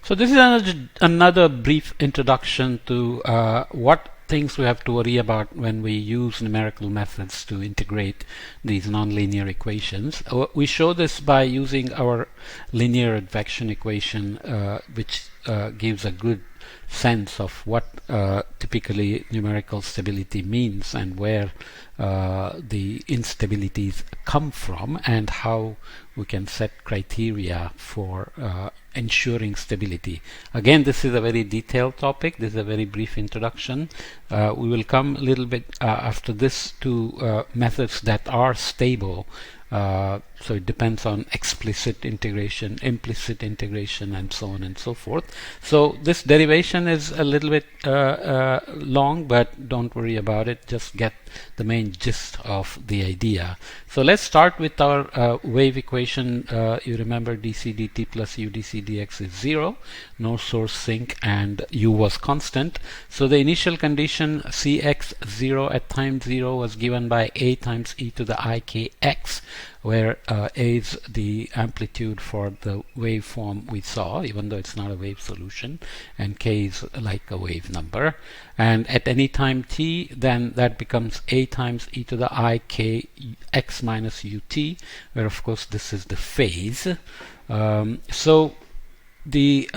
So this is another brief introduction to what things we have to worry about when we use numerical methods to integrate these nonlinear equations. We show this by using our linear advection equation, which gives a good sense of what typically numerical stability means and where the instabilities come from and how we can set criteria for ensuring stability. Again, this is a very detailed topic. This is a very brief introduction. We will come a little bit after this to methods that are stable. So it depends on explicit integration, implicit integration, and so on and so forth. So this derivation is a little bit long, but don't worry about it. Just get the main gist of the idea. So let's start with our wave equation. You remember dc dt plus u dc dx is 0, no source sink, and u was constant. So the initial condition cx0 at time 0 was given by a times e to the ikx, where a is the amplitude for the waveform we saw, even though it's not a wave solution, and k is like a wave number. And at any time t, then that becomes a times e to the I k x minus ut, where of course this is the phase. So the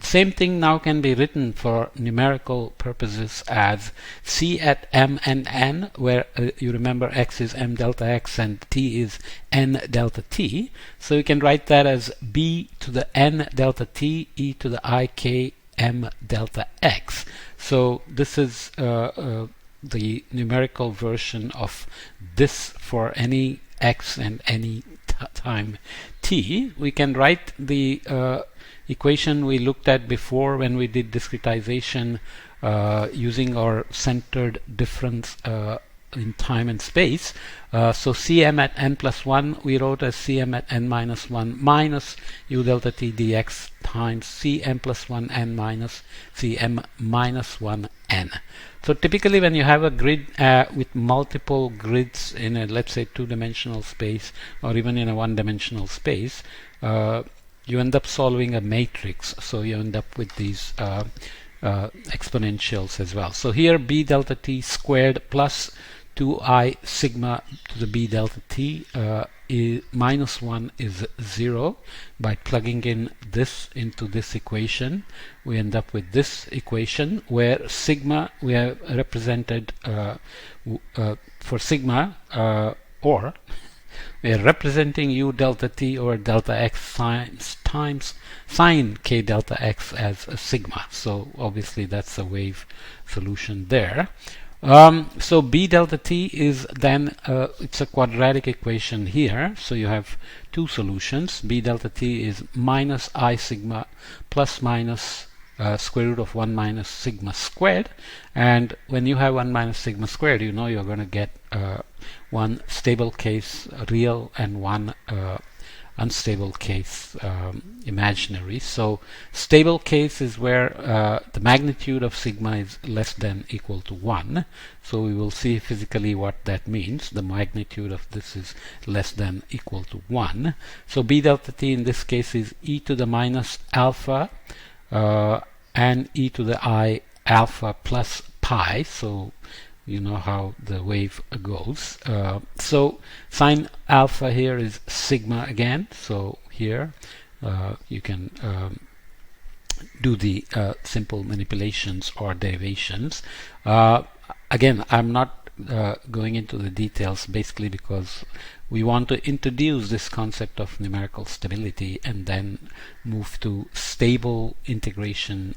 same thing now can be written for numerical purposes as c at m and n, where you remember x is m delta x and t is n delta t. So you can write that as b to the n delta t e to the I k m delta x. So this is the numerical version of this for any x and any time t. We can write the equation we looked at before when we did discretization using our centered difference in time and space. So Cm at n plus 1 we wrote as Cm at n minus 1 minus u delta t dx times Cm plus 1 n minus Cm minus 1 n. So typically when you have a grid with multiple grids in a, let's say, two-dimensional space or even in a one-dimensional space, you end up solving a matrix, so you end up with these exponentials as well. So here b delta t squared plus 2I sigma to the b delta t minus 1 is 0. By plugging in this into this equation, we end up with this equation where sigma we have represented for sigma or we are representing u delta t over delta x times sine k delta x as a sigma. So obviously that's a wave solution there. So b delta t is then it's a quadratic equation here. So you have two solutions. B delta t is minus I sigma plus minus square root of 1 minus sigma squared. And when you have 1 minus sigma squared, you know you're going to get one stable case real and one unstable case imaginary. So stable case is where the magnitude of sigma is less than equal to 1. So we will see physically what that means. The magnitude of this is less than equal to 1. So b delta t in this case is e to the minus alpha and e to the I alpha plus pi. So you know how the wave goes. So sine alpha here is sigma again. So here you can do the simple manipulations or derivations. Again, I'm not going into the details basically because we want to introduce this concept of numerical stability and then move to stable integration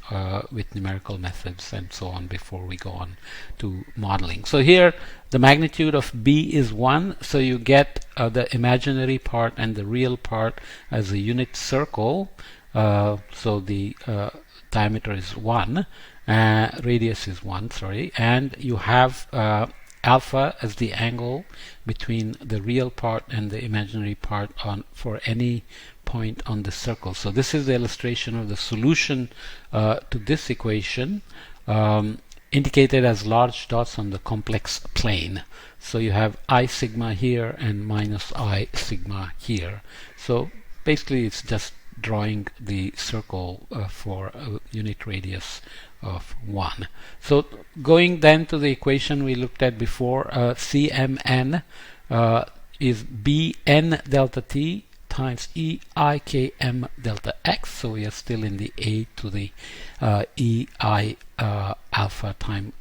with numerical methods and so on before we go on to modeling. So here the magnitude of b is 1, so you get the imaginary part and the real part as a unit circle. So the diameter is 1, radius is 1, sorry, and you have alpha as the angle between the real part and the imaginary part on for any point on the circle. So this is the illustration of the solution to this equation, indicated as large dots on the complex plane. So you have I sigma here and minus I sigma here. So basically it's just drawing the circle for a unit radius of 1. So going then to the equation we looked at before, Cmn is Bn delta t times Eikm delta x. So we are still in the a to the Ei alpha time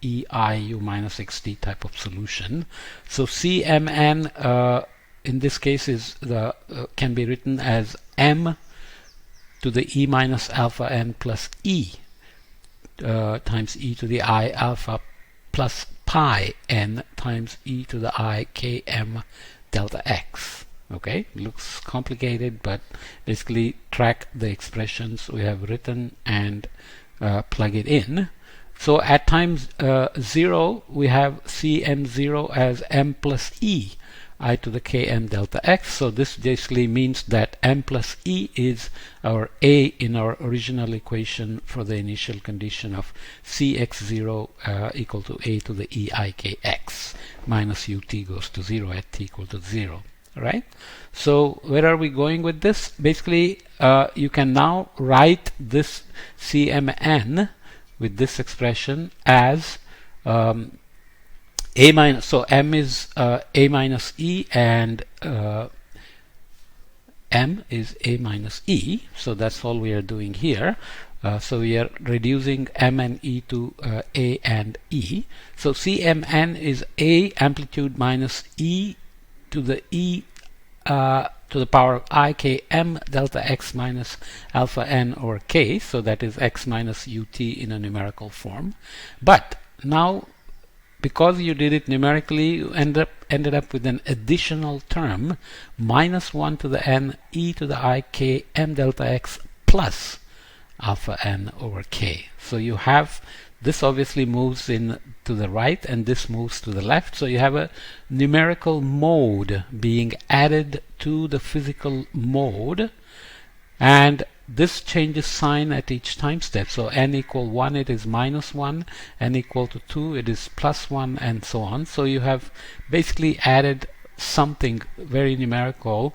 Eiu minus xt type of solution. So Cmn in this case is the can be written as m to the e minus alpha n plus e times e to the I alpha plus pi n times e to the I km delta x. Okay, looks complicated, but basically track the expressions we have written and plug it in. So at times 0 we have Cm0 as m plus e I to the km delta x. So this basically means that m plus e is our a in our original equation for the initial condition of Cx0 equal to a to the Eikx minus ut goes to 0 at t equal to 0. Right? So where are we going with this? Basically you can now write this Cmn with this expression as a minus, so m is a minus e and m is a minus e. So that's all we are doing here. So we are reducing m and e to a and e. So Cmn is a amplitude minus e to the e to the power of I km delta x minus alpha n over k. So that is x minus ut in a numerical form. But now, because you did it numerically, you ended up with an additional term, minus 1 to the n e to the I km delta x plus alpha n over k. So you have this obviously moves in to the right and this moves to the left. So you have a numerical mode being added to the physical mode, and this changes sign at each time step. So n equal 1 it is minus 1, n equal to 2 it is plus 1, and so on. So you have basically added something very numerical,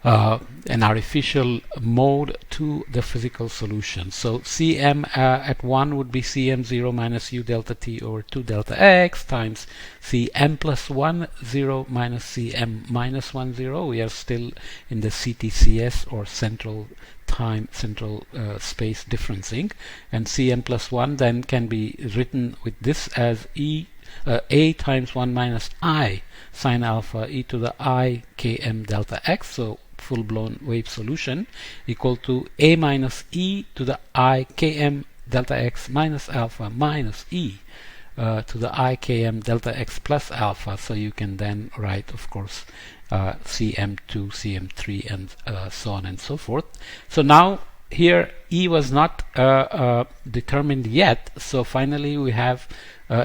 an artificial mode to the physical solution. So Cm at 1 would be Cm0 minus u delta t over 2 delta x times Cm plus 1 0 minus Cm minus 1 0. We are still in the CTCS or central time, central space differencing, and Cm plus 1 then can be written with this as a times 1 minus I sine alpha e to the I km delta x. So full-blown wave solution equal to a minus e to the I km delta x minus alpha minus e to the I km delta x plus alpha. So you can then write, of course, Cm2, Cm3, and so on and so forth. So now here E was not determined yet. So finally we have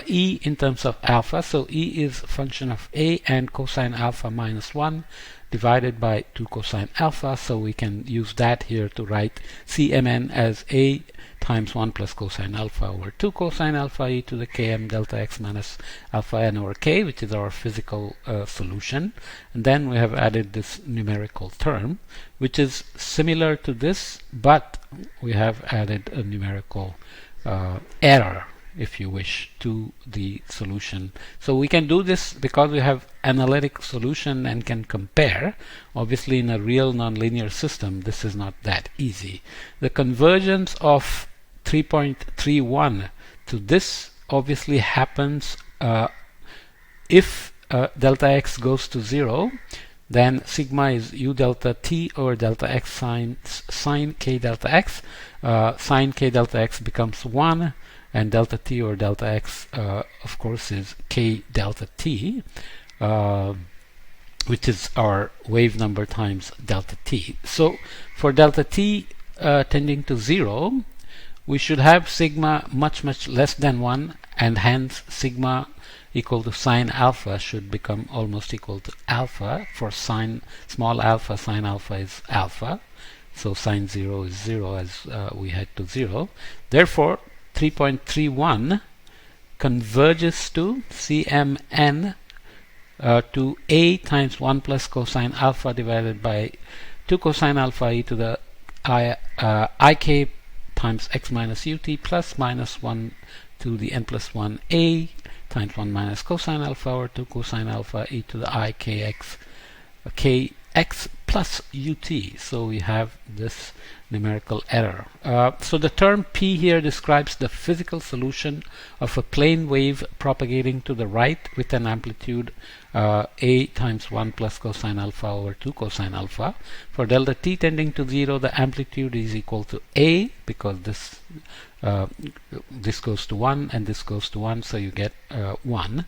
E in terms of alpha. So E is a function of A and cosine alpha minus 1 divided by 2 cosine alpha. So we can use that here to write Cmn as A times 1 plus cosine alpha over 2 cosine alpha e to the km delta x minus alpha n over k, which is our physical solution. And then we have added this numerical term, which is similar to this, but we have added a numerical error, if you wish, to the solution. So we can do this because we have analytic solution and can compare. Obviously in a real nonlinear system this is not that easy. The convergence of 3.31 to this obviously happens if delta x goes to 0, then sigma is u delta t over delta x sine k delta x. Sine k delta x becomes 1, and delta t over delta x of course is k delta t, which is our wave number times delta t. So for delta t tending to 0, we should have sigma much less than 1, and hence sigma equal to sine alpha should become almost equal to alpha. For sine small alpha, sine alpha is alpha, so sine 0 is 0 as we head to 0. Therefore 3.31 converges to Cmn to A times 1 plus cosine alpha divided by 2 cosine alpha e to the ik times x minus ut plus minus 1 to the n plus 1 a times 1 minus cosine alpha over 2 cosine alpha e to the ikx kx plus ut. So we have this numerical error. So the term p here describes the physical solution of a plane wave propagating to the right with an amplitude a times 1 plus cosine alpha over 2 cosine alpha. For delta t tending to 0, the amplitude is equal to a, because this goes to 1 and this goes to 1, so you get 1.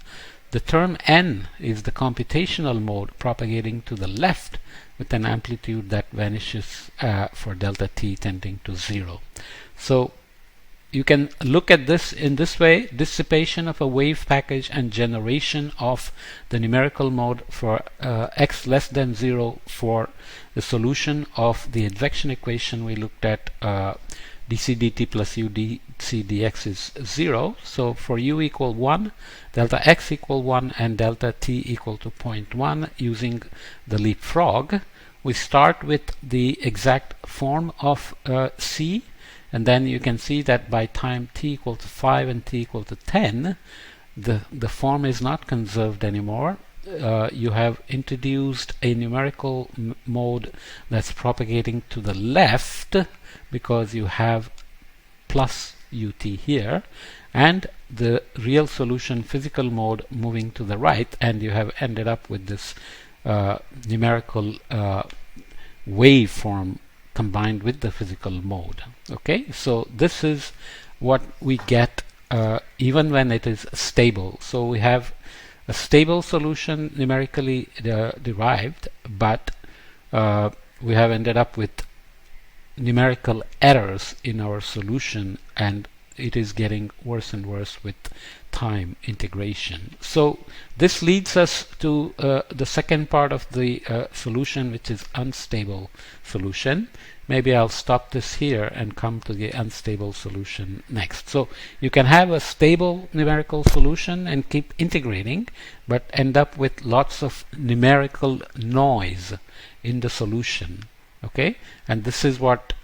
The term n is the computational mode propagating to the left with an amplitude that vanishes for delta t tending to 0. So you can look at this in this way: dissipation of a wave package and generation of the numerical mode for x less than 0 for the solution of the advection equation we looked at. dc dt plus u dc dx is 0. So for u equal 1, delta x equal 1, and delta t equal to 0.1, using the leapfrog, we start with the exact form of c, and then you can see that by time t equal to 5 and t equal to 10, the form is not conserved anymore. You have introduced a numerical mode that's propagating to the left, because you have plus ut here, and the real solution physical mode moving to the right, and you have ended up with this numerical waveform combined with the physical mode. Okay, so this is what we get even when it is stable. So we have a stable solution numerically derived, but we have ended up with numerical errors in our solution, and it is getting worse and worse with time integration. So this leads us to the second part of the solution, which is unstable solution. Maybe I'll stop this here and come to the unstable solution next. So you can have a stable numerical solution and keep integrating, but end up with lots of numerical noise in the solution. Okay, and this is what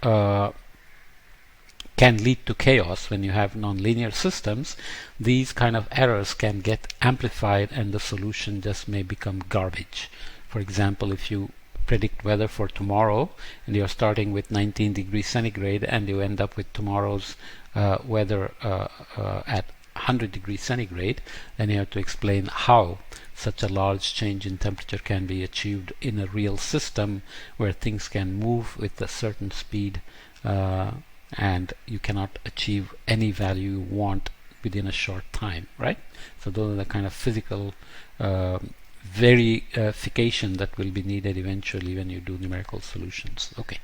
can lead to chaos when you have nonlinear systems. These kind of errors can get amplified, and the solution just may become garbage. For example, if you predict weather for tomorrow and you're starting with 19 degrees centigrade and you end up with tomorrow's weather at 100 degrees centigrade, then you have to explain how such a large change in temperature can be achieved in a real system where things can move with a certain speed, and you cannot achieve any value you want within a short time, right? So those are the kind of physical verification that will be needed eventually when you do numerical solutions. Okay.